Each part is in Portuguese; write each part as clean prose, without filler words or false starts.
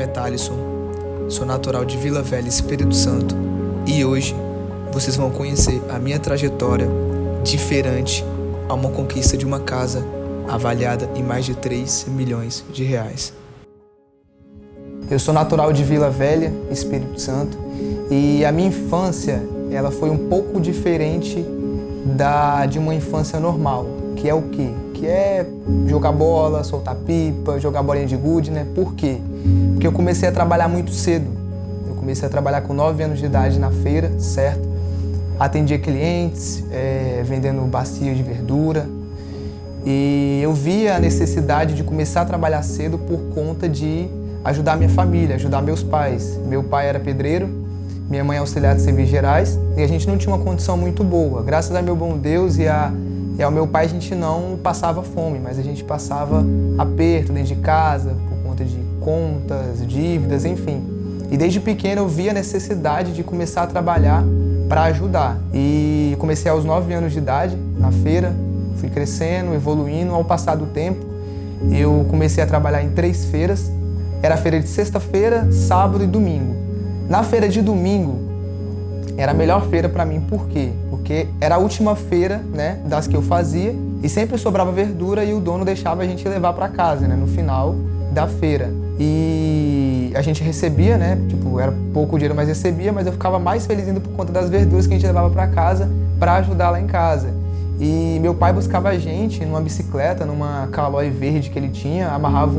nome é Thalisson, sou natural de Vila Velha, Espírito Santo, e hoje vocês vão conhecer a minha trajetória diferente a uma conquista de uma casa avaliada em mais de 3 milhões de reais. Eu sou natural de Vila Velha, Espírito Santo, e a minha infância ela foi um pouco diferente de uma infância normal, que é o quê? Que é jogar bola, soltar pipa, jogar bolinha de gude, né? Por quê? Porque eu comecei a trabalhar muito cedo. Eu comecei a trabalhar com 9 anos de idade na feira, certo? Atendia clientes, vendendo bacia de verdura. E eu via a necessidade de começar a trabalhar cedo por conta de ajudar minha família, ajudar meus pais. Meu pai era pedreiro, minha mãe é auxiliar de serviços gerais e a gente não tinha uma condição muito boa. Graças a meu bom Deus e ao meu pai a gente não passava fome, mas a gente passava aperto dentro de casa por conta de contas, dívidas, enfim. E desde pequeno eu via a necessidade de começar a trabalhar para ajudar. E comecei aos 9 anos de idade na feira, fui crescendo, evoluindo. Ao passar do tempo, eu comecei a trabalhar em 3 feiras. Era a feira de sexta-feira, sábado e domingo. Na feira de domingo, era a melhor feira para mim, por quê? Porque era a última feira, né, das que eu fazia e sempre sobrava verdura e o dono deixava a gente levar para casa, né, no final da feira. E a gente recebia, né, tipo, era pouco dinheiro, mas recebia, mas eu ficava mais feliz ainda por conta das verduras que a gente levava para casa para ajudar lá em casa. E meu pai buscava a gente numa bicicleta, numa Caloi verde que ele tinha, amarrava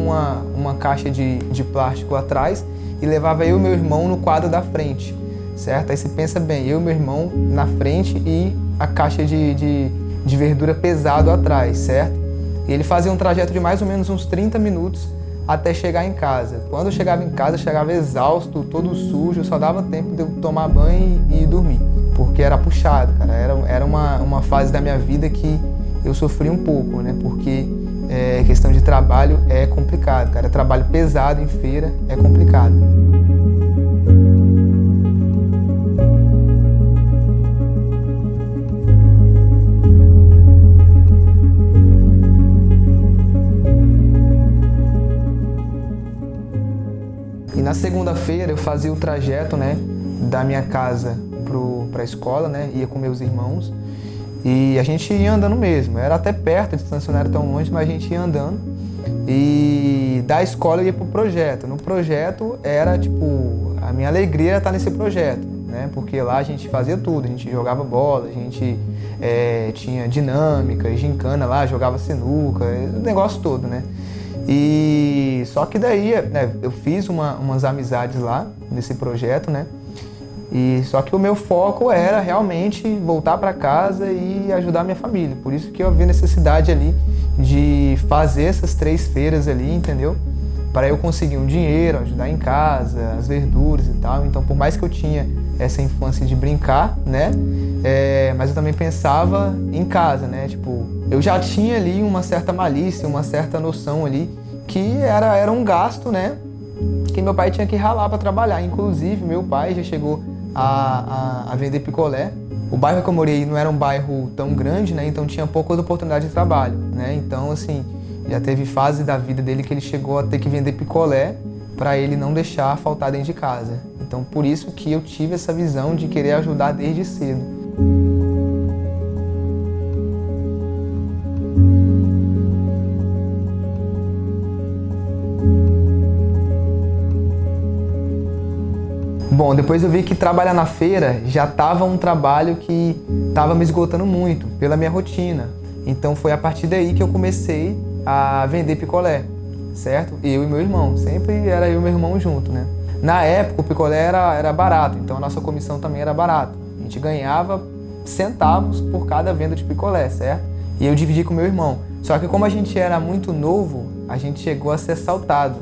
uma caixa de plástico atrás e levava eu e meu irmão no quadro da frente, certo? Aí você pensa bem, eu e meu irmão na frente e a caixa de verdura pesado atrás, certo? E ele fazia um trajeto de mais ou menos uns 30 minutos até chegar em casa. Quando eu chegava em casa, eu chegava exausto, todo sujo, só dava tempo de eu tomar banho e dormir, porque era puxado, cara. Era uma fase da minha vida que eu sofri um pouco, né? Porque questão de trabalho é complicado, cara. Trabalho pesado em feira é complicado. E na segunda-feira eu fazia o trajeto, né, da minha casa para a escola, né, ia com meus irmãos e a gente ia andando mesmo. Era até perto, a distância não era tão longe, mas a gente ia andando. E da escola eu ia pro projeto. No projeto era tipo, a minha alegria era estar nesse projeto, né, porque lá a gente fazia tudo, a gente jogava bola, a gente tinha dinâmica, gincana lá, jogava sinuca, o negócio todo, né. E só que daí, né, eu fiz umas amizades lá nesse projeto, né? E só que o meu foco era realmente voltar para casa e ajudar minha família. Por isso que eu vi necessidade ali de fazer essas 3 feiras ali, entendeu? Para eu conseguir um dinheiro, ajudar em casa, as verduras e tal. Então, por mais que eu tinha essa infância de brincar, né? Mas eu também pensava em casa, né? Tipo, eu já tinha ali uma certa malícia, uma certa noção ali que era um gasto, né? Que meu pai tinha que ralar para trabalhar. Inclusive, meu pai já chegou a vender picolé. O bairro que eu morei não era um bairro tão grande, né? Então tinha poucas oportunidades de trabalho, né? Então, assim, já teve fase da vida dele que ele chegou a ter que vender picolé para ele não deixar faltar dentro de casa. Então, por isso que eu tive essa visão de querer ajudar desde cedo. Bom, depois eu vi que trabalhar na feira já estava um trabalho que estava me esgotando muito pela minha rotina. Então foi a partir daí que eu comecei a vender picolé, certo? Eu e meu irmão, sempre era eu e meu irmão junto, né? Na época o picolé era barato, então a nossa comissão também era barata. A gente ganhava centavos por cada venda de picolé, certo? E eu dividi com meu irmão. Só que como a gente era muito novo, a gente chegou a ser assaltado.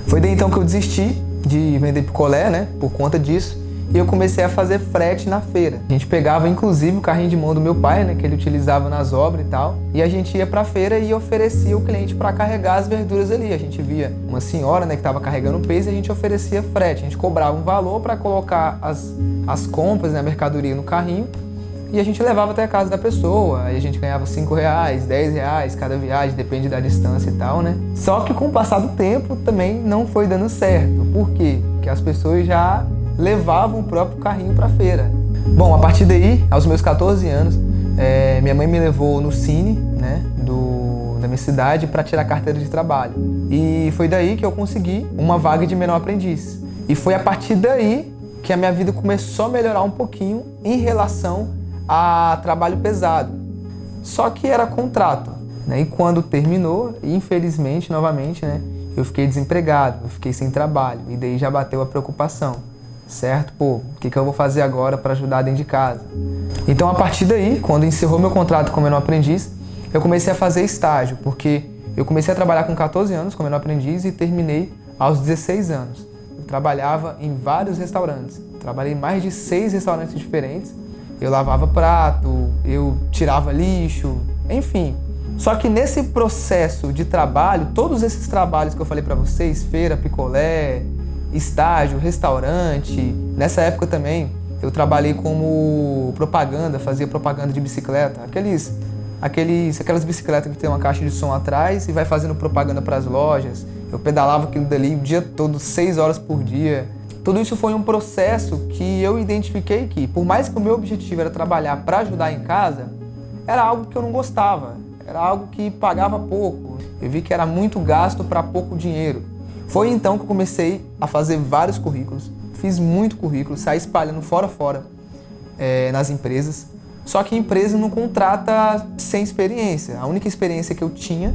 Foi daí então que eu desisti de vender picolé, né, por conta disso, e eu comecei a fazer frete na feira. A gente pegava inclusive o carrinho de mão do meu pai, né, que ele utilizava nas obras e tal, e a gente ia pra feira e oferecia o cliente para carregar as verduras ali. A gente via uma senhora, né, que estava carregando peso e a gente oferecia frete. A gente cobrava um valor para colocar as compras, né, a mercadoria no carrinho e a gente levava até a casa da pessoa, aí a gente ganhava R$5, R$10 cada viagem, depende da distância e tal, né? Só que com o passar do tempo também não foi dando certo. Por quê? Porque as pessoas já levavam o próprio carrinho para feira. Bom, a partir daí, aos meus 14 anos, minha mãe me levou no Cine, né, da minha cidade para tirar carteira de trabalho. E foi daí que eu consegui uma vaga de menor aprendiz. E foi a partir daí que a minha vida começou a melhorar um pouquinho em relação a trabalho pesado. Só que era contrato, né? E quando terminou, infelizmente, novamente, né, eu fiquei desempregado, eu fiquei sem trabalho. E daí já bateu a preocupação, certo? Pô, o que eu vou fazer agora para ajudar dentro de casa? Então, a partir daí, quando encerrou meu contrato como menor aprendiz, eu comecei a fazer estágio, porque eu comecei a trabalhar com 14 anos como menor aprendiz e terminei aos 16 anos. Eu trabalhava em vários restaurantes, trabalhei em mais de 6 restaurantes diferentes. Eu lavava prato, eu tirava lixo, enfim. Só que nesse processo de trabalho, todos esses trabalhos que eu falei para vocês, feira, picolé, estágio, restaurante, nessa época também eu trabalhei como propaganda, fazia propaganda de bicicleta, aquelas bicicletas que tem uma caixa de som atrás e vai fazendo propaganda para as lojas. Eu pedalava aquilo dali o dia todo, 6 horas por dia. Tudo isso foi um processo que eu identifiquei que, por mais que o meu objetivo era trabalhar para ajudar em casa, era algo que eu não gostava, era algo que pagava pouco. Eu vi que era muito gasto para pouco dinheiro. Foi então que eu comecei a fazer vários currículos, fiz muito currículo, saí espalhando fora nas empresas. Só que a empresa não contrata sem experiência. A única experiência que eu tinha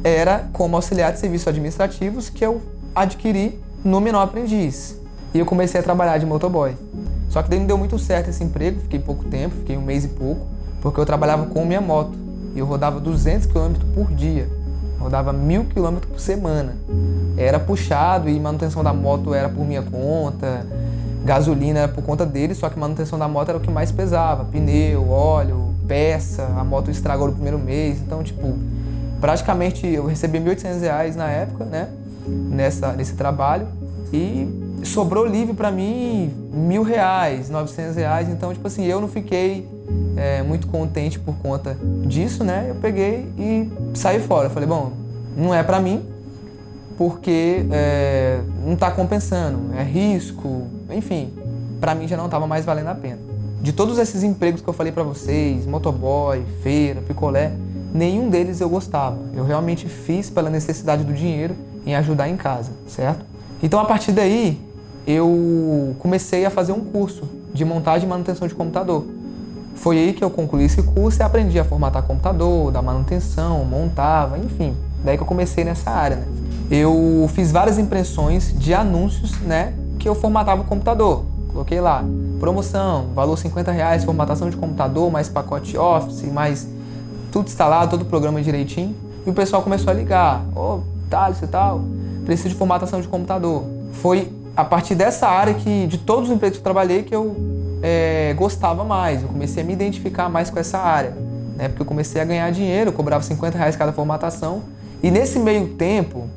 era como auxiliar de serviços administrativos que eu adquiri no menor aprendiz. E eu comecei a trabalhar de motoboy. Só que daí não deu muito certo esse emprego, fiquei pouco tempo, fiquei 1 mês e pouco, porque eu trabalhava com minha moto. E eu rodava 200 km por dia, rodava 1.000 km por semana. Era puxado e manutenção da moto era por minha conta, gasolina era por conta dele, só que manutenção da moto era o que mais pesava. Pneu, óleo, peça, a moto estragou no primeiro mês. Então, tipo, praticamente eu recebi R$1.800 na época, né, nesse trabalho. E sobrou livre para mim R$1.000, R$900. Então, tipo assim, eu não fiquei muito contente por conta disso, né? Eu peguei e saí fora. Eu falei, bom, não é para mim, porque não tá compensando, é risco, enfim, para mim já não tava mais valendo a pena. De todos esses empregos que eu falei para vocês, motoboy, feira, picolé, nenhum deles eu gostava. Eu realmente fiz pela necessidade do dinheiro em ajudar em casa, certo? Então, a partir daí, eu comecei a fazer um curso de montagem e manutenção de computador. Foi aí que eu concluí esse curso e aprendi a formatar computador, dar manutenção, montava, enfim. Daí que eu comecei nessa área, né? Eu fiz várias impressões de anúncios, né, que eu formatava o computador. Coloquei lá, promoção, valor R$50, formatação de computador, mais pacote Office, mais tudo instalado, todo o programa direitinho. E o pessoal começou a ligar, Thales e tal, preciso de formatação de computador. Foi a partir dessa área de todos os empregos que eu trabalhei, que eu gostava mais. Eu comecei a me identificar mais com essa área, né? Porque eu comecei a ganhar dinheiro, eu cobrava R$50 cada formatação. E nesse meio tempo,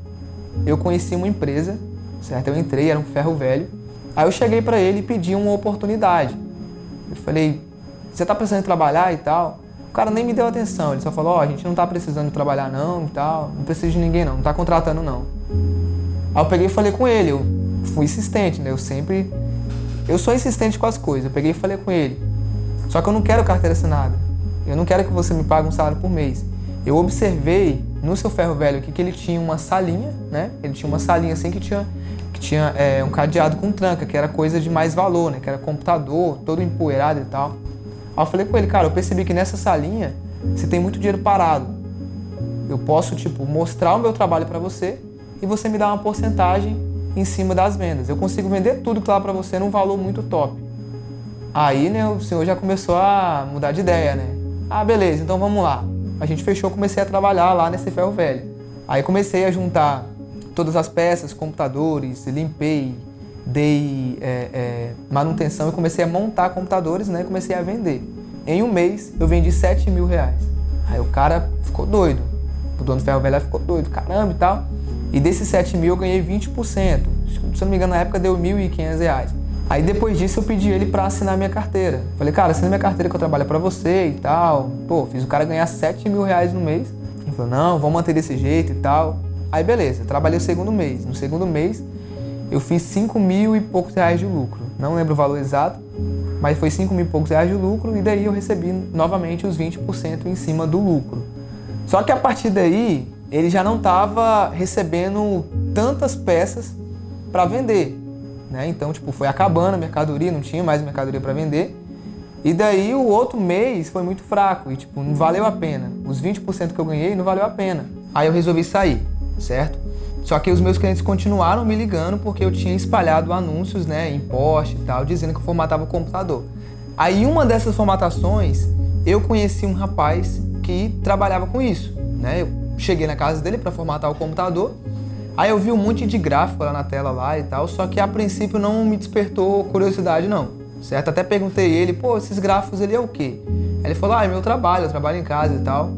eu conheci uma empresa, certo? Eu entrei, era um ferro velho. Aí eu cheguei para ele e pedi uma oportunidade. Eu falei, você tá precisando trabalhar e tal? O cara nem me deu atenção, ele só falou, a gente não tá precisando trabalhar não e tal, não precisa de ninguém não tá contratando não. Aí eu peguei e falei com ele, eu fui insistente, né? Eu sou insistente com as coisas, eu peguei e falei com ele. Só que eu não quero carteira assinada, eu não quero que você me pague um salário por mês. Eu observei no seu ferro velho aqui que ele tinha uma salinha, né? Ele tinha uma salinha assim que tinha um cadeado com tranca, que era coisa de mais valor, né? Que era computador, todo empoeirado e tal. Aí eu falei com ele, cara, eu percebi que nessa salinha você tem muito dinheiro parado. Eu posso, mostrar o meu trabalho para você e você me dá uma porcentagem em cima das vendas. Eu consigo vender tudo que tá lá para você num valor muito top. Aí, né, o senhor já começou a mudar de ideia, né? Ah, beleza, então vamos lá. A gente fechou, comecei a trabalhar lá nesse ferro velho. Aí comecei a juntar todas as peças, computadores, limpei, dei manutenção e comecei a montar computadores, né? Comecei a vender. Em 1 mês, eu vendi R$7.000. Aí o cara ficou doido. O dono do ferro velho ficou doido, caramba e tal. E desses 7.000 eu ganhei 20%. Se eu não me engano, na época deu R$1.500. Aí depois disso eu pedi ele pra assinar minha carteira. Falei, cara, assina minha carteira que eu trabalho pra você e tal. Pô, fiz o cara ganhar 7 mil reais no mês. Ele falou, não, vamos manter desse jeito e tal. Aí beleza, trabalhei o segundo mês. No segundo mês eu fiz 5 mil e poucos reais de lucro. Não lembro o valor exato, mas foi 5 mil e poucos reais de lucro e daí eu recebi novamente os 20% em cima do lucro. Só que a partir daí ele já não estava recebendo tantas peças para vender, né? Então, tipo, foi acabando a mercadoria, não tinha mais mercadoria para vender. E daí o outro mês foi muito fraco e, tipo, não valeu a pena. Os 20% que eu ganhei não valeu a pena. Aí eu resolvi sair, certo? Só que os meus clientes continuaram me ligando porque eu tinha espalhado anúncios, né, em post e tal, dizendo que eu formatava o computador. Aí uma dessas formatações, eu conheci um rapaz que trabalhava com isso, né? Eu cheguei na casa dele para formatar o computador. Aí eu vi um monte de gráfico lá na tela lá e tal, só que a princípio não me despertou curiosidade não, certo? Até perguntei ele, pô, esses gráficos ali é o quê? Aí ele falou, é meu trabalho, eu trabalho em casa e tal.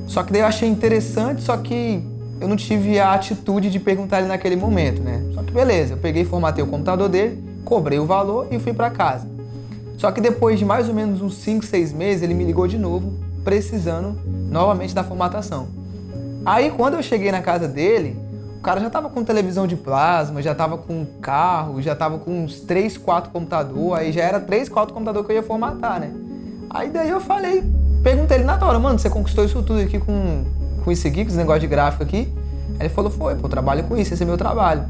Só que daí eu achei interessante, só que eu não tive a atitude de perguntar ele naquele momento, né? Só que beleza, eu peguei e formatei o computador dele, cobrei o valor e fui para casa. Só que depois de mais ou menos uns 5, 6 meses, ele me ligou de novo, precisando novamente da formatação. Aí quando eu cheguei na casa dele, o cara já tava com televisão de plasma, já tava com carro, já tava com uns 3, 4 computadores, aí já era 3, 4 computadores que eu ia formatar, né? Aí daí eu falei, perguntei ele na hora, mano, você conquistou isso tudo aqui com isso aqui, com esse negócio de gráfico aqui? Aí ele falou, foi, pô, eu trabalho com isso, esse é meu trabalho.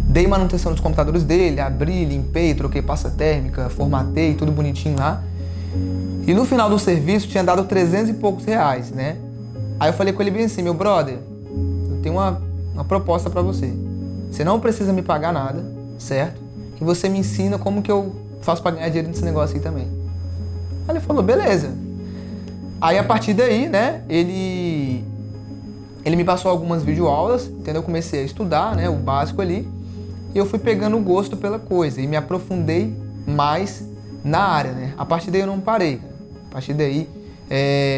Dei manutenção nos computadores dele, abri, limpei, troquei pasta térmica, formatei, tudo bonitinho lá. E no final do serviço tinha dado 300 e poucos reais, né? Aí eu falei com ele bem assim, meu brother, eu tenho uma proposta pra você. Você não precisa me pagar nada, certo? E você me ensina como que eu faço pra ganhar dinheiro nesse negócio aí também. Aí ele falou, beleza. Aí a partir daí, né, ele me passou algumas videoaulas, entendeu? Eu comecei a estudar, né, o básico ali. E eu fui pegando o gosto pela coisa e me aprofundei mais na área, né? A partir daí eu não parei, cara. A partir daí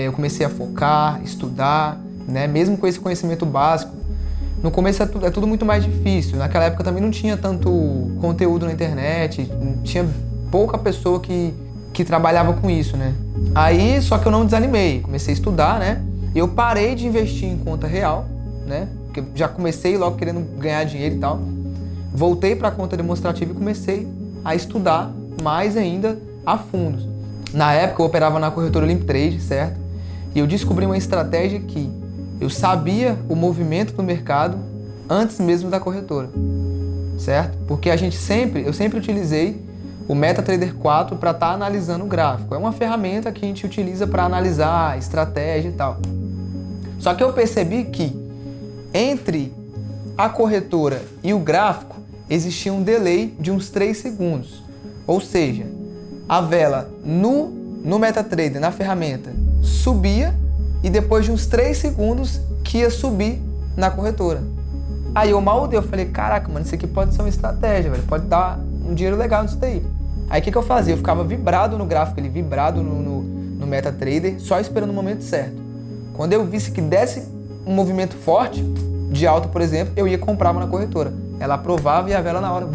eu comecei a focar, estudar, né? Mesmo com esse conhecimento básico. No começo é tudo muito mais difícil. Naquela época também não tinha tanto conteúdo na internet, tinha pouca pessoa que trabalhava com isso, né? Aí, só que eu não desanimei, comecei a estudar, né? Eu parei de investir em conta real, né? Porque já comecei logo querendo ganhar dinheiro e tal. Voltei para a conta demonstrativa e comecei a estudar mais ainda a fundo. Na época eu operava na corretora Olimp-Trade, certo? E eu descobri uma estratégia que eu sabia o movimento do mercado antes mesmo da corretora, certo? Porque eu sempre utilizei o MetaTrader 4 para estar analisando o gráfico. É uma ferramenta que a gente utiliza para analisar a estratégia e tal. Só que eu percebi que entre a corretora e o gráfico existia um delay de uns 3 segundos. Ou seja, a vela no MetaTrader, na ferramenta, subia e depois de uns 3 segundos que ia subir na corretora. Aí eu mal dei, eu falei, caraca, mano, isso aqui pode ser uma estratégia, velho, pode dar um dinheiro legal nisso daí. Aí o que eu fazia? Eu ficava vibrado no gráfico, ele vibrado no MetaTrader, só esperando o momento certo. Quando eu visse que desse um movimento forte, de alta, por exemplo, eu ia comprar na corretora. Ela aprovava e a vela na hora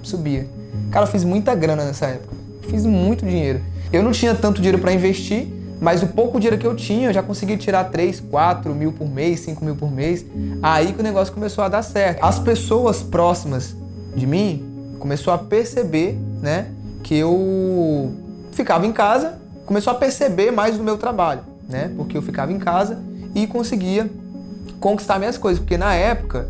subia. Cara, eu fiz muita grana nessa época. Fiz muito dinheiro. Eu não tinha tanto dinheiro para investir, mas o pouco dinheiro que eu tinha, eu já consegui tirar 3, 4 mil por mês, 5 mil por mês. Aí que o negócio começou a dar certo. As pessoas próximas de mim começou a perceber, né, que eu ficava em casa, começou a perceber mais do meu trabalho, né, porque eu ficava em casa e conseguia conquistar minhas coisas, porque na época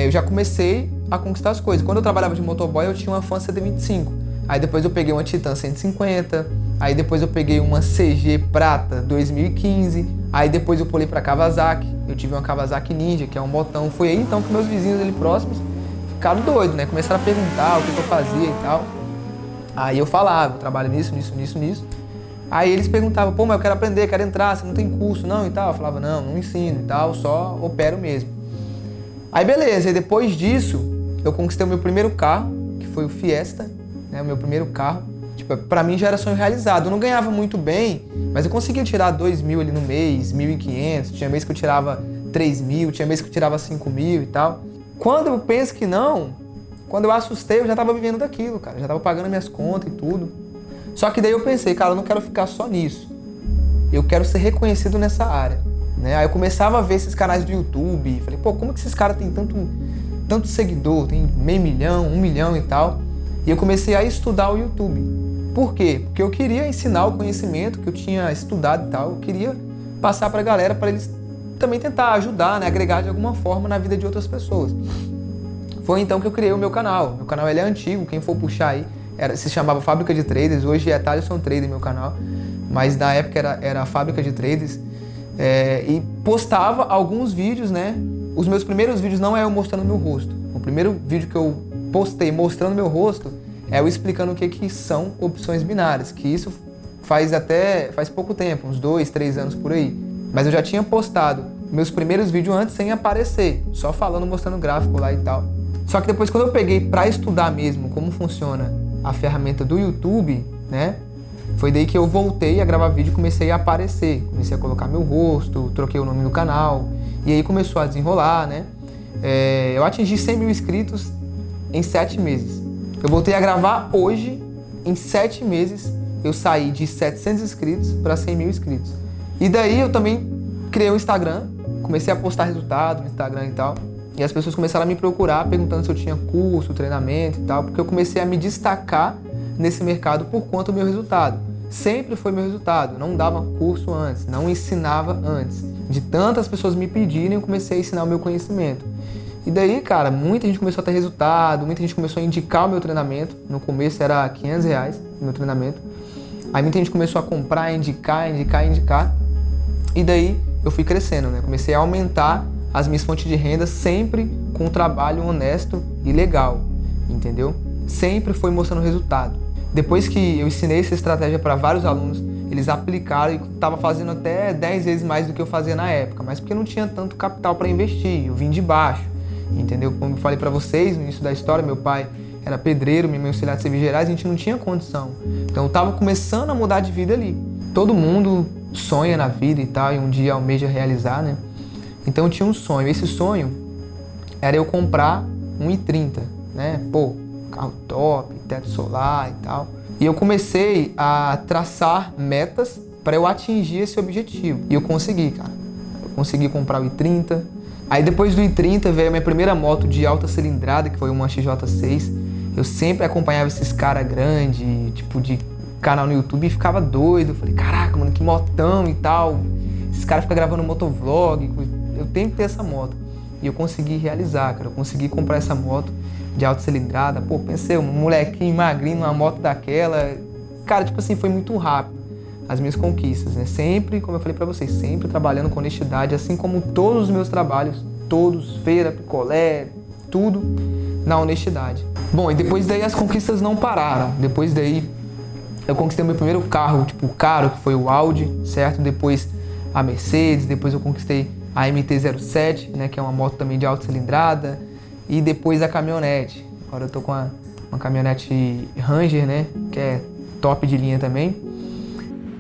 eu já comecei a conquistar as coisas. Quando eu trabalhava de motoboy, eu tinha uma Fan 125. Aí depois eu peguei uma Titan 150, aí depois eu peguei uma CG Prata 2015, aí depois eu pulei pra Kawasaki, eu tive uma Kawasaki Ninja, que é um botão. Foi aí então que meus vizinhos ali próximos ficaram doidos, né? Começaram a perguntar o que eu fazia e tal. Aí eu falava, eu trabalho nisso. Aí eles perguntavam, pô, mas eu quero aprender, quero entrar, você não tem curso não e tal? Eu falava, não ensino e tal, só opero mesmo. Aí beleza, e depois disso, eu conquistei o meu primeiro carro, que foi o Fiesta, né, o meu primeiro carro. Tipo, pra mim já era sonho realizado. Eu não ganhava muito bem, mas eu conseguia tirar 2 mil ali no mês, 1.500, tinha mês que eu tirava 3 mil, tinha mês que eu tirava 5 mil e tal. Quando eu penso que não, Quando eu assustei, eu já tava vivendo daquilo, cara. Já tava pagando minhas contas e tudo. Só que daí eu pensei, cara, eu não quero ficar só nisso. Eu quero ser reconhecido nessa área, né? Aí eu começava a ver esses canais do YouTube. Falei, pô, como que esses caras têm tanto seguidor? Tem 500 mil, 1 milhão e tal. E eu comecei a estudar o YouTube. Por quê? Porque eu queria ensinar o conhecimento que eu tinha estudado e tal. Eu queria passar pra galera, para eles também tentar ajudar, né? Agregar de alguma forma na vida de outras pessoas. Foi então que eu criei o meu canal. Meu canal ele é antigo, quem for puxar aí, se chamava Fábrica de Traders, hoje é Thaleson Trader meu canal, mas na época era a Fábrica de Traders, e postava alguns vídeos, né? Os meus primeiros vídeos não é eu mostrando meu rosto. O primeiro vídeo que eu postei mostrando meu rosto é eu explicando o que são opções binárias, que isso faz pouco tempo, uns 2, 3 anos por aí. Mas eu já tinha postado meus primeiros vídeos antes sem aparecer, só falando, mostrando gráfico lá e tal. Só que depois, quando eu peguei para estudar mesmo como funciona a ferramenta do YouTube, né? Foi daí que eu voltei a gravar vídeo e comecei a aparecer. Comecei a colocar meu rosto, troquei o nome do canal. E aí começou a desenrolar, né? Eu atingi 100 mil inscritos em 7 meses. Eu voltei a gravar hoje, em 7 meses, eu saí de 700 inscritos para 100 mil inscritos. E daí eu também criei um Instagram, comecei a postar resultado no Instagram e tal. E as pessoas começaram a me procurar, perguntando se eu tinha curso, treinamento e tal, porque eu comecei a me destacar nesse mercado por conta do meu resultado. Sempre foi meu resultado, não dava curso antes, não ensinava antes. De tantas pessoas me pedirem, eu comecei a ensinar o meu conhecimento. E daí, cara, muita gente começou a ter resultado, muita gente começou a indicar o meu treinamento. No começo era R$500 o meu treinamento. Aí muita gente começou a comprar, indicar. E daí eu fui crescendo, né? Comecei a aumentar as minhas fontes de renda sempre com um trabalho honesto e legal, entendeu? Sempre foi mostrando resultado. Depois que eu ensinei essa estratégia para vários alunos, eles aplicaram e estava fazendo até 10 vezes mais do que eu fazia na época, mas porque não tinha tanto capital para investir, eu vim de baixo, entendeu? Como eu falei para vocês no início da história, meu pai era pedreiro, minha mãe auxiliar de serviços gerais, a gente não tinha condição. Então eu estava começando a mudar de vida ali. Todo mundo sonha na vida e tal, e um dia almeja realizar, né? Então eu tinha um sonho. Esse sonho era eu comprar um i30, né? Pô, carro top, teto solar e tal. E eu comecei a traçar metas para eu atingir esse objetivo. E eu consegui, cara. Eu consegui comprar o i30. Aí depois do i30 veio a minha primeira moto de alta cilindrada, que foi uma XJ6. Eu sempre acompanhava esses caras grandes, tipo de canal no YouTube, e ficava doido. Eu falei, caraca, mano, que motão e tal. Esses caras ficam gravando motovlog. Eu tenho que ter essa moto. E eu consegui realizar, cara. Eu consegui comprar essa moto de alta cilindrada. Pô, pensei, um molequinho magrinho numa moto daquela. Cara, tipo assim, foi muito rápido as minhas conquistas, né? Sempre, como eu falei pra vocês, sempre trabalhando com honestidade, assim como todos os meus trabalhos, todos, feira, picolé, tudo na honestidade. Bom, e depois daí as conquistas não pararam. Depois daí eu conquistei o meu primeiro carro, tipo, caro, que foi o Audi, certo? Depois a Mercedes, depois eu conquistei a MT-07, né, que é uma moto também de alta cilindrada, e depois a caminhonete. Agora eu tô com uma caminhonete Ranger, né, que é top de linha também.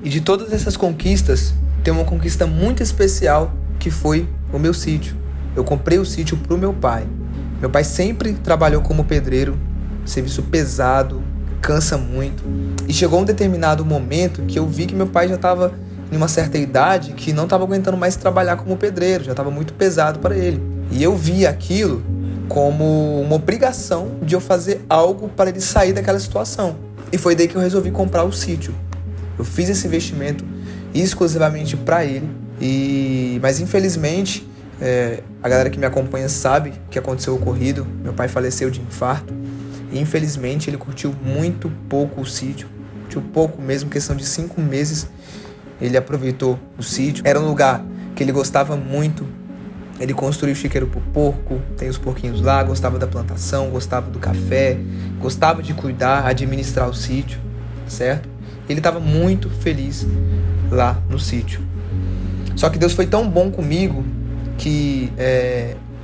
E de todas essas conquistas, tem uma conquista muito especial, que foi o meu sítio. Eu comprei o sítio pro meu pai. Meu pai sempre trabalhou como pedreiro, serviço pesado, cansa muito. E chegou um determinado momento que eu vi que meu pai já estava em uma certa idade que não estava aguentando mais trabalhar como pedreiro, já estava muito pesado para ele. E eu vi aquilo como uma obrigação de eu fazer algo para ele sair daquela situação. E foi daí que eu resolvi comprar o sítio. Eu fiz esse investimento exclusivamente para ele. Mas infelizmente, a galera que me acompanha sabe que aconteceu o ocorrido. Meu pai faleceu de infarto. E infelizmente ele curtiu muito pouco o sítio. Curtiu pouco mesmo, questão de 5 meses. Ele aproveitou o sítio. Era um lugar que ele gostava muito. Ele construiu chiqueiro pro porco, tem os porquinhos lá, gostava da plantação, gostava do café, gostava de cuidar, administrar o sítio, certo? Ele estava muito feliz lá no sítio. Só que Deus foi tão bom comigo que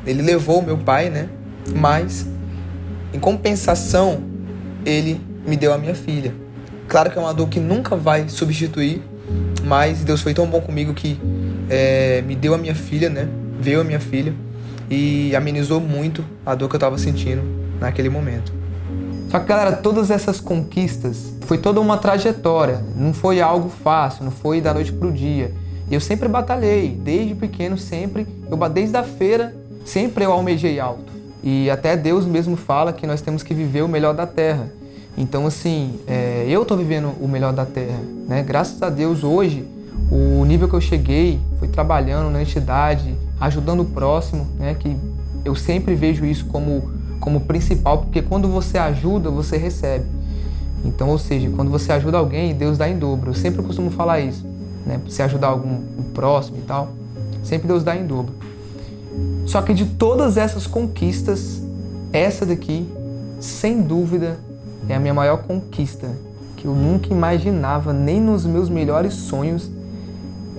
ele levou o meu pai, né? Mas, em compensação, ele me deu a minha filha. Claro que é uma dor que nunca vai substituir, mas Deus foi tão bom comigo que me deu a minha filha, né? Veio a minha filha e amenizou muito a dor que eu estava sentindo naquele momento. Só que, galera, todas essas conquistas foi toda uma trajetória, não foi algo fácil, não foi da noite pro dia. Eu sempre batalhei, desde pequeno sempre, desde a feira, sempre eu almejei alto. E até Deus mesmo fala que nós temos que viver o melhor da terra. Então, assim, eu tô vivendo o melhor da terra, né? Graças a Deus, hoje, o nível que eu cheguei foi trabalhando na entidade, ajudando o próximo, né? Que eu sempre vejo isso como principal, porque quando você ajuda, você recebe. Então, ou seja, quando você ajuda alguém, Deus dá em dobro. Eu sempre costumo falar isso, né? Você ajudar o próximo e tal, sempre Deus dá em dobro. Só que de todas essas conquistas, essa daqui, sem dúvida, é a minha maior conquista, que eu nunca imaginava, nem nos meus melhores sonhos,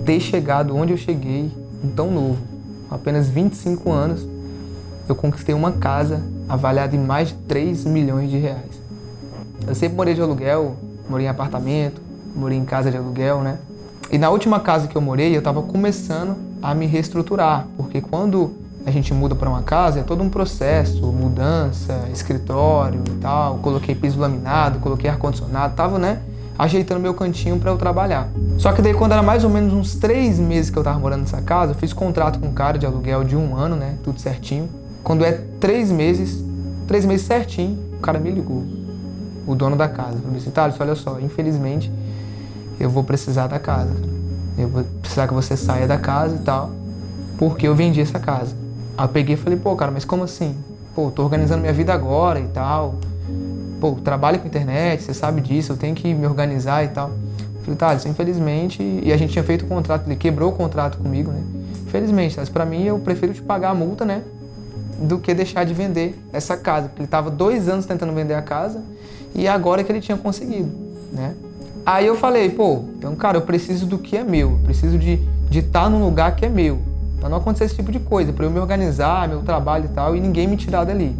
ter chegado onde eu cheguei, tão novo. Com apenas 25 anos, eu conquistei uma casa avaliada em mais de 3 milhões de reais. Eu sempre morei de aluguel, morei em apartamento, morei em casa de aluguel, né? E na última casa que eu morei, eu estava começando a me reestruturar, porque quando a gente muda para uma casa, é todo um processo, mudança, escritório e tal, coloquei piso laminado, coloquei ar-condicionado, tava, né, ajeitando meu cantinho para eu trabalhar. Só que daí quando era mais ou menos uns 3 meses que eu tava morando nessa casa, eu fiz contrato com um cara de aluguel de 1 ano, né, tudo certinho. Quando é 3 meses certinho, o cara me ligou, o dono da casa. Falei assim, Thales, olha só, infelizmente eu vou precisar da casa. Eu vou precisar que você saia da casa e tal, porque eu vendi essa casa. Aí eu peguei e falei, pô, cara, mas como assim? Pô, tô organizando minha vida agora e tal. Pô, trabalho com internet, você sabe disso, eu tenho que me organizar e tal. Falei, Thales, infelizmente, e a gente tinha feito o contrato, ele quebrou o contrato comigo, né? Infelizmente, Thales, pra mim eu prefiro te pagar a multa, né? Do que deixar de vender essa casa. Porque ele tava 2 anos tentando vender a casa e agora que ele tinha conseguido, né? Aí eu falei, pô, então, cara, eu preciso do que é meu, eu preciso de estar num lugar que é meu, pra não acontecer esse tipo de coisa, pra eu me organizar, meu trabalho e tal, e ninguém me tirar dali.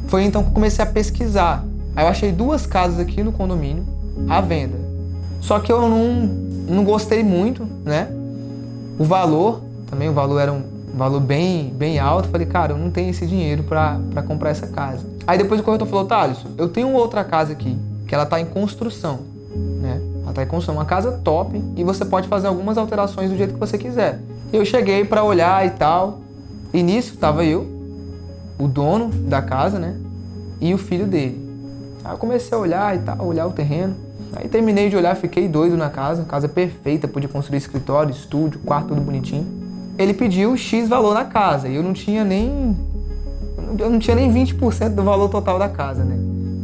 Foi então que eu comecei a pesquisar. Aí eu achei 2 casas aqui no condomínio, à venda. Só que eu não gostei muito, né? O valor era um valor bem alto. Falei, cara, eu não tenho esse dinheiro pra comprar essa casa. Aí depois o corretor falou, Thales, eu tenho outra casa aqui, que ela tá em construção, né? Ela tá em construção, uma casa top, e você pode fazer algumas alterações do jeito que você quiser. Eu cheguei pra olhar e tal, e nisso tava eu, o dono da casa, né? E o filho dele. Aí eu comecei a olhar e tal, olhar o terreno. Aí terminei de olhar, fiquei doido na casa, casa perfeita, pude construir escritório, estúdio, quarto, tudo bonitinho. Ele pediu X valor na casa, e eu não tinha nem 20% do valor total da casa, né?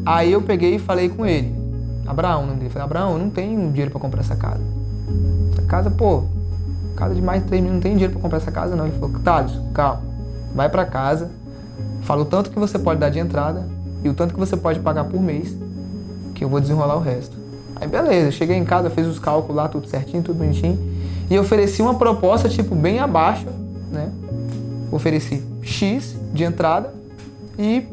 Aí eu peguei e falei com ele, Abraão, o nome dele. Falei, Abraão, eu não tenho dinheiro pra comprar essa casa. Essa casa, pô, casa de mais de 3 mil, não tem dinheiro pra comprar essa casa, não. Ele falou, Thales, calma, vai pra casa, fala o tanto que você pode dar de entrada e o tanto que você pode pagar por mês, que eu vou desenrolar o resto. Aí beleza, cheguei em casa, fiz os cálculos lá, tudo certinho, tudo bonitinho, e ofereci uma proposta, tipo, bem abaixo, né? Ofereci X de entrada e,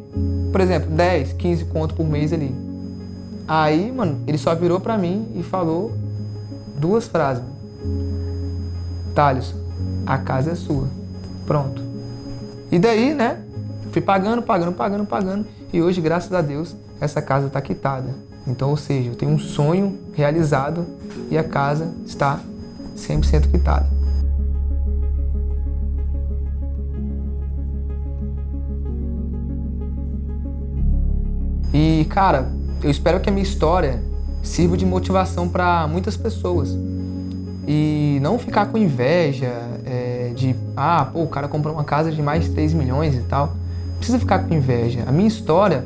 por exemplo, 10, 15 conto por mês ali. Aí, mano, ele só virou pra mim e falou 2 frases. Thales, a casa é sua. Pronto. E daí, né, fui pagando. E hoje, graças a Deus, essa casa tá quitada. Então, ou seja, eu tenho um sonho realizado e a casa está 100% quitada. E, cara, eu espero que a minha história sirva de motivação para muitas pessoas. E não ficar com inveja de, pô, o cara comprou uma casa de mais de 3 milhões e tal. Não precisa ficar com inveja. A minha história,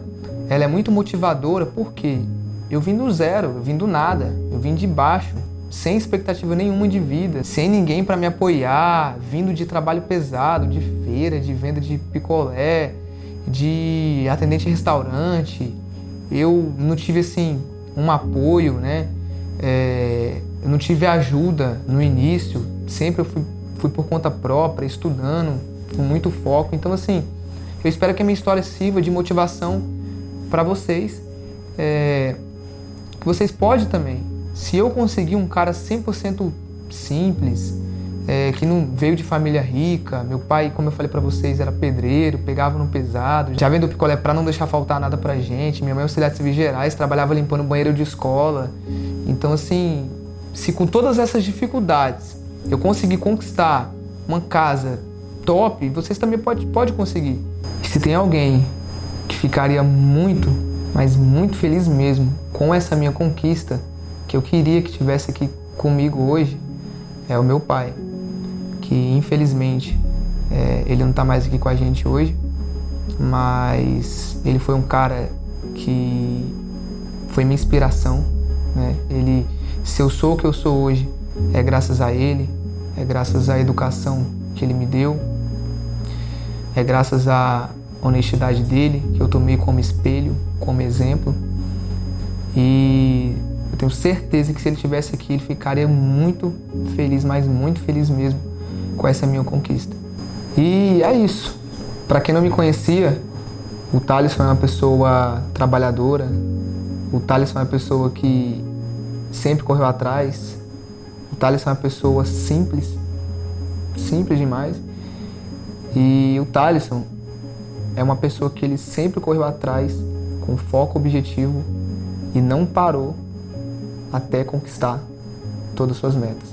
ela é muito motivadora porque eu vim do zero, eu vim do nada, eu vim de baixo, sem expectativa nenhuma de vida, sem ninguém para me apoiar, vindo de trabalho pesado, de feira, de venda de picolé, de atendente de restaurante. Eu não tive, assim, um apoio, né? Eu não tive ajuda no início. Sempre eu fui por conta própria, estudando, com muito foco. Então, assim, eu espero que a minha história sirva de motivação para vocês. Que vocês podem também. Se eu conseguir um cara 100% simples, que não veio de família rica. Meu pai, como eu falei pra vocês, era pedreiro, pegava no pesado, já vendeu picolé pra não deixar faltar nada pra gente. Minha mãe é auxiliar de serviços gerais, trabalhava limpando banheiro de escola. Então, assim, se com todas essas dificuldades eu conseguir conquistar uma casa top, vocês também pode conseguir. E se tem alguém que ficaria muito, mas muito feliz mesmo com essa minha conquista, que eu queria que estivesse aqui comigo hoje, é o meu pai, que infelizmente ele não está mais aqui com a gente hoje, mas ele foi um cara que foi minha inspiração, né? Se eu sou o que eu sou hoje, é graças a ele, é graças à educação que ele me deu, é graças à honestidade dele, que eu tomei como espelho, como exemplo. E eu tenho certeza que se ele estivesse aqui, ele ficaria muito feliz, mas muito feliz mesmo com essa minha conquista. E é isso. Para quem não me conhecia, o Thalisson é uma pessoa trabalhadora, o Thalisson é uma pessoa que sempre correu atrás, o Thalisson é uma pessoa simples demais. E o Thalisson é uma pessoa que ele sempre correu atrás com foco, objetivo e não parou até conquistar todas as suas metas.